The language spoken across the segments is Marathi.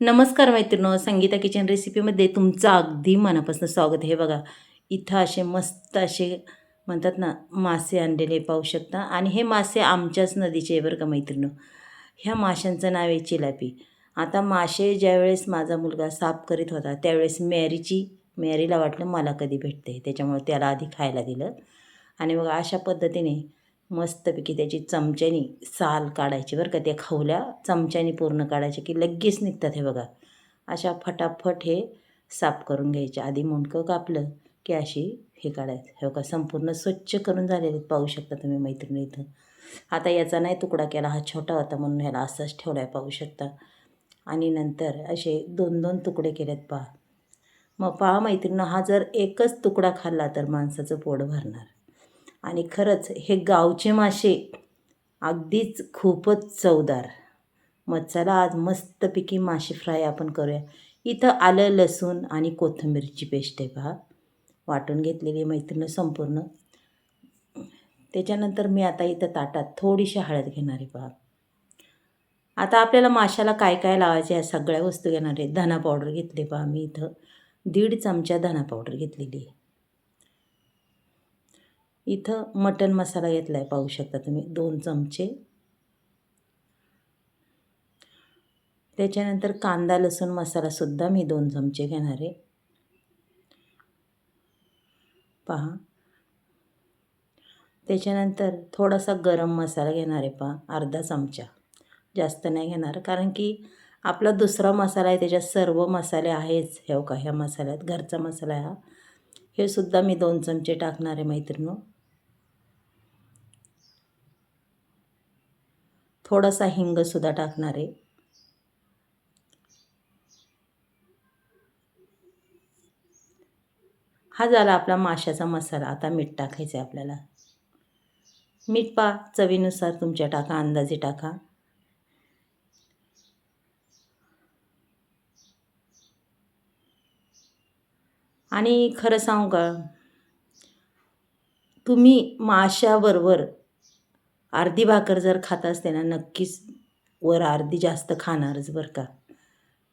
नमस्कार मैत्रिणो, संगीता किचन रेसिपीमध्ये तुमचं अगदी मनापासून स्वागत. हे बघा, इथं असे मस्त असे म्हणतात ना, मासे आणलेले पाहू शकता. आणि हे मासे आमच्याच नदीचे आहे बरं का मैत्रिणो. ह्या माशांचं नाव आहे चिलापी. आता मासे ज्यावेळेस माझा मुलगा साफ करीत होता त्यावेळेस मॅरीला वाटलं मला कधी भेटते, त्याच्यामुळे त्याला आधी खायला दिलं. आणि मग अशा पद्धतीने मस्तपैकी त्याची चमच्यानी साल काढायची बरं का. त्या खवल्या चमच्यानी पूर्ण काढायचे की लगेच निघतात. हे बघा, अशा फटाफट हे साफ करून घ्यायचे. आधी मुंडकं कापलं की अशी हे काढायचं. हे बघा, संपूर्ण स्वच्छ करून झालेले पाहू शकता तुम्ही मैत्रिणी. इथं आता याचा नाही तुकडा केला, हा छोटा होता म्हणून ह्याला असाच ठेवला आहे पाहू शकता. आणि नंतर असे 2-2 तुकडे केलेत पहा. मग पहा मैत्रिणी, हा जर एकच तुकडा खाल्ला तर माणसाचं पोट भरणार. आणि खरंच हे गावचे मासे अगदीच खूपच चवदार. मग चला आज मस्तपैकी मासे फ्राय आपण करूया. इथं आलं, लसूण आणि कोथिंबीरची पेस्ट आहे पहा, वाटून घेतलेली मैत्रिणी संपूर्ण. त्याच्यानंतर मी आता इथं ताटात थोडीशी हळद घेणार आहे पहा. आता आपल्याला माशाला काय काय लावायचे या सगळ्या वस्तू घेणार आहे. धना पावडर घेतली पहा मी इथं 1.5 चमचा धना पावडर घेतलेली आहे. इथं मटण मसाला घेतला आहे पाहू शकता तुम्ही 2 चमचे. त्याच्यानंतर कांदा लसूण मसालासुद्धा मी 2 चमचे घेणार आहे पहा. त्याच्यानंतर थोडासा गरम मसाला घेणार आहे पहा, अर्धा चमचा. जास्त नाही घेणार कारण की आपला दुसरा मसाला आहे त्याच्यात सर्व मसाले आहेच. हे का, ह्या मसाल्यात घरचा मसाला आहे हा. हे सुद्धा मी 2 चमचे टाकणार आहे मैत्रिणो. थोडासा हिंगसुद्धा टाकणार आहे. हा झाला आपला माशाचा मसाला. आता मीठ टाकायचं आहे आपल्याला. मीठ पहा चवीनुसार तुमच्या टाका, अंदाजे टाका. आणि खरं सांगू का, तुम्ही माशाबरोबर अर्धी भाकर जर खात असते ना, नक्कीच वर अर्धी जास्त खाणारच बरं का.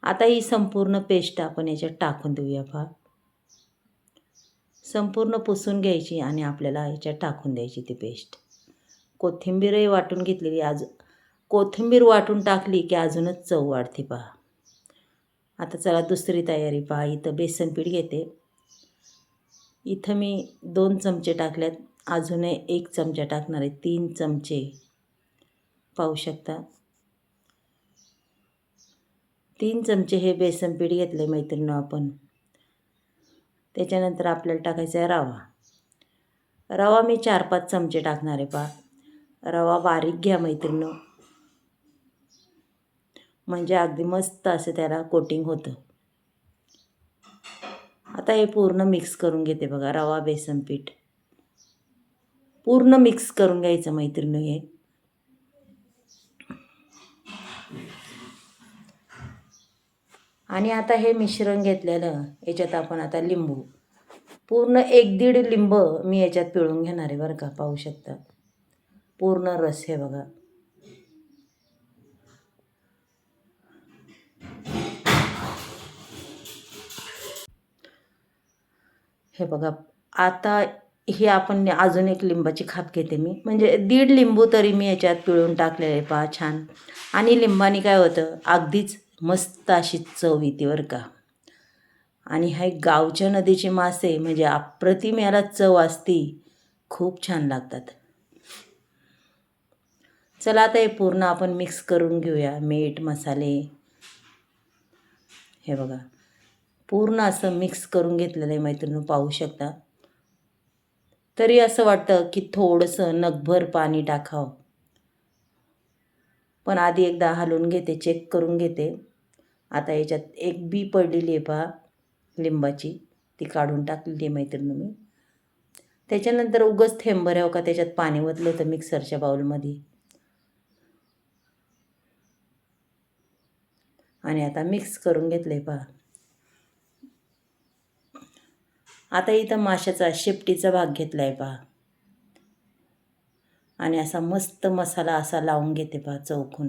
आता ही संपूर्ण पेस्ट आपण याच्यात टाकून देऊया पहा. संपूर्ण पुसून घ्यायची आणि आपल्याला याच्यात टाकून द्यायची ती पेस्ट. कोथिंबीरही वाटून घेतलेली. कोथिंबीर वाटून टाकली की अजूनच चव वाढते पहा. आता चला दुसरी तयारी पहा. इथं बेसन पीठ घेते. इथं मी 2 चमचे टाकल्यात, अजूनही 1 चमचा टाकणार आहे. 3 चमचे पाहू शकता. 3 चमचे हे बेसन पीठ घेतले मैत्रिणी आपण. त्याच्यानंतर आपल्याला टाकायचा आहे रवा. रवा मी 4-5 चमचे टाकणार आहे पहा. रवा बारीक घ्या मैत्रिणी, म्हणजे अगदी मस्त असं त्याला कोटिंग होतं. आता हे पूर्ण मिक्स करून घेते बघा. रवा बेसन पीठ पूर्ण मिक्स करून घ्यायचं मैत्रिणी हे. आणि आता हे मिश्रण घेतलेलं याच्यात आपण आता लिंबू पूर्ण 1-1.5 लिंब मी याच्यात पिळून घेणार आहे बरं का. पाहू शकता पूर्ण रस. हे बघा, हे बघा. आता हे आपण अजून 1 लिंबाची खाप घेते मी, म्हणजे 1.5 लिंबू तरी मी याच्यात पिळून टाकलेलं आहे पहा. छान. आणि लिंबाने काय होतं, अगदीच मस्त अशी चव येते बरं का. आणि हे गावच्या नदीचे मासे म्हणजे अप्रतिम याला चव असती, खूप छान लागतात. चला आता हे पूर्ण आपण मिक्स करून घेऊया. मीठ मसाले हे बघा पूर्ण असं मिक्स करून घेतलेलं आहे मैत्रिणी, पाहू शकता. तरी असं वाटतं की थोडंसं नगभर पाणी टाकावं, पण आधी एकदा हलवून घेते, चेक करून घेते. आता याच्यात 1 बी पडलेली आहे पहा लिंबाची, ती काढून टाकलेली आहे मैत्रिणी मी. त्याच्यानंतर उगाच थेंब का त्याच्यात पाणी ओतलं होतं मिक्सरच्या बाउलमध्ये. आणि आता मिक्स करून घेतलं आहे पहा. आता इथं माशाचा शेपटीचा भाग घेतला आहे पहा. आणि असा मस्त मसाला असा लावून घेते पहा चौकून.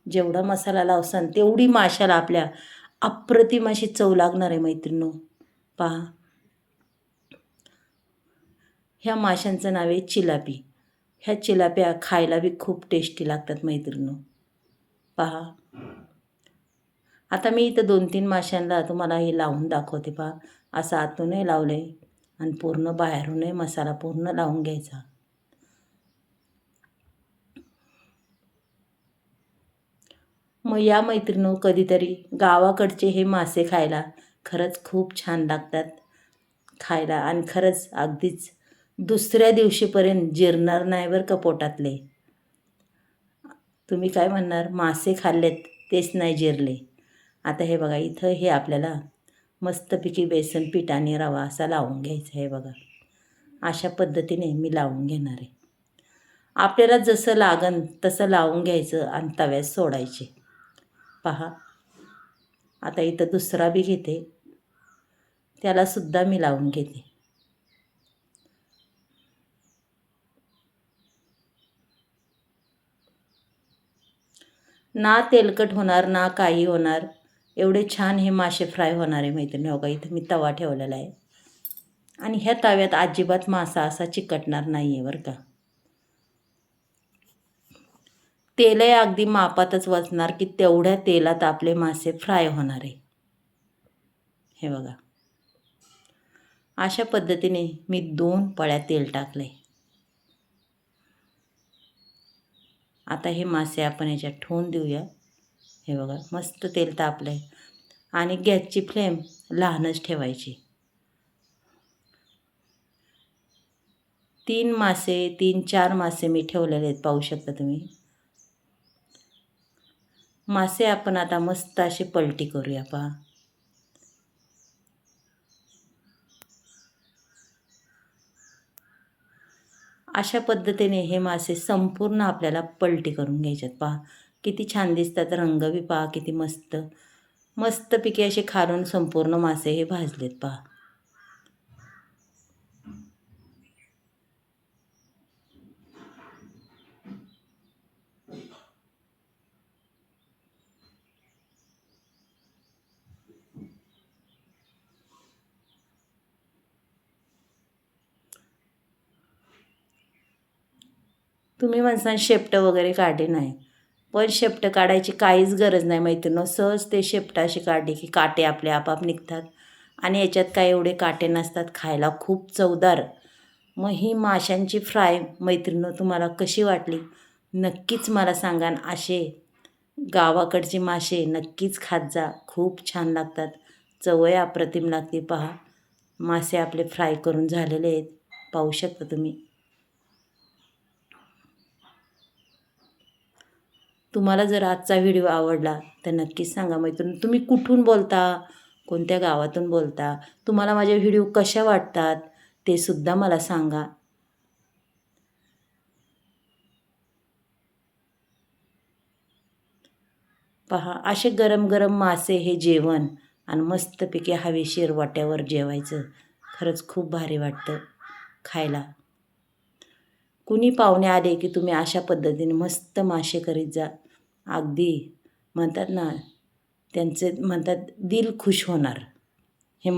जेवढा मसाला लावसान तेवढी माशाला आपल्या अप्रतिम अशी चव लागणार आहे मैत्रिणींनो. पहा, ह्या माशांचं नाव आहे चिलापी. ह्या चिलाप्या खायला बी खूप टेस्टी लागतात मैत्रिणींनो. पहा, आता मी इथं 2-3 माशांना तुम्हाला हे लावून दाखवते. पहा, असं आतूनही लावलं आहे आणि पूर्ण बाहेरूनही मसाला पूर्ण लावून घ्यायचा. मग या मैत्रिणींनो, कधीतरी गावाकडचे हे मासे खायला खरंच खूप छान लागतात खायला आणि खरंच अगदीच दुसऱ्या दिवशीपर्यंत जिरणार नाही बरं का पोटातले. तुम्ही काय म्हणणार, मासे खाल्लेत तेच नाही जिरले. आता हे बघा, इथं हे आपल्याला मस्तपैकी बेसन पीठ आणि रवा असा लावून घ्यायचा आहे बघा. अशा पद्धतीने मी लावून घेणार आहे. आपल्याला जसं लागन तसं लावून घ्यायचं आणि तव्यात सोडायचे. पहा, आता इथं दुसरा बी घेते, त्यालासुद्धा मी लावून घेते. ना तेलकट होणार ना काही होणार, एवढे छान हे मासे फ्राय होणार आहे मैत्रिणी. हो का, इथं मी तवा ठेवलेला आहे आणि ह्या तव्यात अजिबात मासा असा चिकटणार नाही आहे बरं का. तेलही अगदी मापातच वचणार की तेवढ्या तेलात आपले मासे फ्राय होणार आहे. हे बघा, अशा पद्धतीने मी 2 पळ्या तेल टाकले. आता हे मासे आपण याच्यात ठेवून देऊया. हे बघा, मस्त तेल तापलं आहे आणि गॅसची फ्लेम लहानच ठेवायची. 3-4 मासे मी ठेवलेले आहेत, पाहू शकता तुम्ही. मासे आपण आता मस्त अशी पलटी करूया. पहा, अशा पद्धतीने हे मासे संपूर्ण आपल्याला पलटी करून घ्यायच्यात. पहा, किती छान दिसतात. रंग बी पहा किती मस्त मस्तपैकी असे खालून संपूर्ण मासे हे भाजलेत. पहा, तुम्ही म्हणसान शेपटं वगैरे काढे नाही, पण शेपटं काढायची काहीच गरज नाही मैत्रिणी. सहज ते शेपटं अशी काढली की काटे आपले आपाप निघतात आणि याच्यात काय एवढे काटे नसतात. खायला खूप चवदार. मग ही माशांची फ्राय मैत्रिणी तुम्हाला कशी वाटली नक्कीच मला सांगा. असे गावाकडचे मासे नक्कीच खात जा, खूप छान लागतात. चवही अप्रतिम लागते. पहा, मासे आपले फ्राय करून झालेले आहेत, पाहू शकता तुम्ही. तुम्हाला जर आजचा व्हिडिओ आवडला तर नक्कीच सांगा मैत्रिणी. तुम्ही कुठून बोलता, कोणत्या गावातून बोलता, तुम्हाला माझे व्हिडिओ कशा वाटतात ते सुद्धा मला सांगा. पहा, असे गरम गरम मासे हे जेवण आणि मस्तपैकी हवेशीर वाट्यावर जेवायचं खरंच खूप भारी वाटतं खायला. कुणी पाहुणे आले की तुम्ही अशा पद्धतीने मस्त मासे करीत जा. अगदी म्हणतात ना, त्यांचे म्हणतात दिल खुश होणार हे